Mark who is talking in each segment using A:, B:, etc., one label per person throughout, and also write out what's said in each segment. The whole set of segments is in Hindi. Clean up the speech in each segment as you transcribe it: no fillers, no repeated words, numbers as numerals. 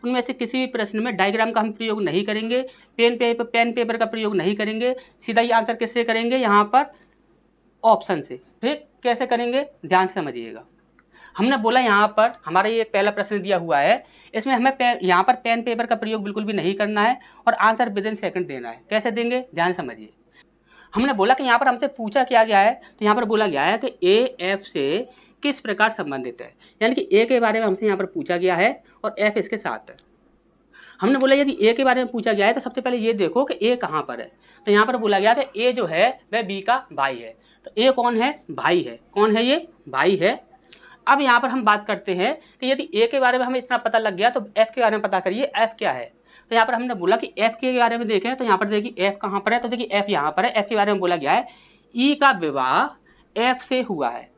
A: उनमें से किसी भी प्रश्न में डायग्राम का हम प्रयोग नहीं करेंगे, पेन पेपर का प्रयोग नहीं करेंगे, सीधा ही आंसर किससे करेंगे, यहाँ पर ऑप्शन से। ठीक, कैसे करेंगे ध्यान से समझिएगा। हमने बोला यहाँ पर हमारा ये एक पहला प्रश्न दिया हुआ है, इसमें हमें यहाँ पर पेन पेपर का प्रयोग बिल्कुल भी नहीं करना है और आंसर विदिन सेकंड देना है। कैसे देंगे ध्यान समझिए। हमने बोला कि यहाँ पर हमसे पूछा क्या गया है, तो यहाँ पर बोला गया है कि ए एफ से किस प्रकार संबंधित है, यानी कि ए के बारे में हमसे यहाँ पर पूछा गया है और एफ इसके साथ है। हमने बोला यदि ए के बारे में पूछा गया है तो सबसे पहले ये देखो कि ए कहाँ पर है। तो यहाँ पर बोला गया कि ए जो है वह बी का भाई है। तो ए कौन है, भाई है। कौन है ये, भाई है। अब यहाँ पर हम बात करते हैं कि यदि ए के बारे में हमें इतना पता लग गया तो एफ के बारे में पता करिए, एफ क्या है। तो यहाँ पर हमने बोला कि एफ के बारे में देखें, तो यहाँ पर देखिए एफ कहाँ पर है, तो देखिए एफ यहाँ पर है। एफ के बारे में बोला गया है ई का विवाह एफ से हुआ है।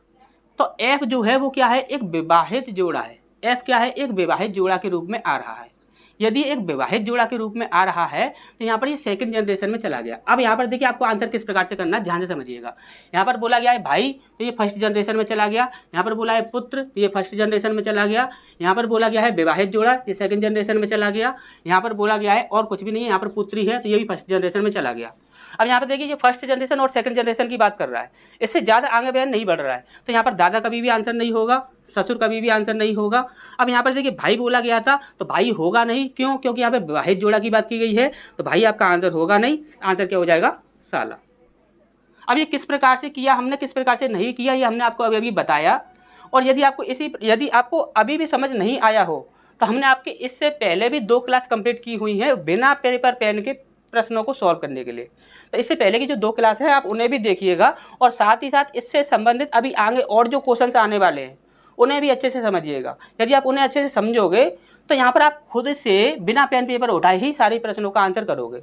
A: तो एफ जो है वो क्या है, एक विवाहित जोड़ा है। एफ क्या है, एक विवाहित जोड़ा के रूप में आ रहा है। यदि एक विवाहित जोड़ा के रूप में आ रहा है तो यहाँ पर ये सेकंड जनरेशन में चला गया। अब यहाँ पर देखिए आपको आंसर किस प्रकार से करना है, ध्यान से समझिएगा। यहाँ पर बोला गया है भाई, तो ये फर्स्ट जनरेशन में चला गया। यहाँ पर बोला है पुत्र, तो ये फर्स्ट जनरेशन में चला गया। यहाँ पर बोला गया है विवाहित जोड़ा, ये सेकंड जनरेशन में चला गया। यहाँ पर बोला गया है और कुछ भी नहीं है, यहाँ पर पुत्री है, तो ये भी फर्स्ट जनरेशन में चला गया। अब यहाँ पर देखिए ये फर्स्ट जनरेशन और सेकंड जनरेशन की बात कर रहा है, इससे ज़्यादा आगे बयान नहीं बढ़ रहा है। तो यहाँ पर दादा कभी भी आंसर नहीं होगा, ससुर कभी भी आंसर नहीं होगा। अब यहाँ पर देखिए भाई बोला गया था, तो भाई होगा नहीं। क्यों, क्योंकि यहाँ पर विवाहित जोड़ा की बात की गई है, तो भाई आपका आंसर होगा नहीं। आंसर क्या हो जाएगा, साला। अब ये किस प्रकार से किया हमने, किस प्रकार से नहीं किया, ये हमने आपको अभी बताया। और यदि आपको अभी भी समझ नहीं आया हो तो हमने आपके इससे पहले भी 2 क्लास कंप्लीट की हुई हैं बिना पेपर पेन के प्रश्नों को सॉल्व करने के लिए। तो इससे पहले की जो 2 क्लास है आप उन्हें भी देखिएगा और साथ ही साथ इससे संबंधित अभी आगे और जो क्वेश्चंस आने वाले हैं उन्हें भी अच्छे से समझिएगा। यदि आप उन्हें अच्छे से समझोगे तो यहाँ पर आप खुद से बिना पेन पेपर उठाए ही सारे प्रश्नों का आंसर करोगे।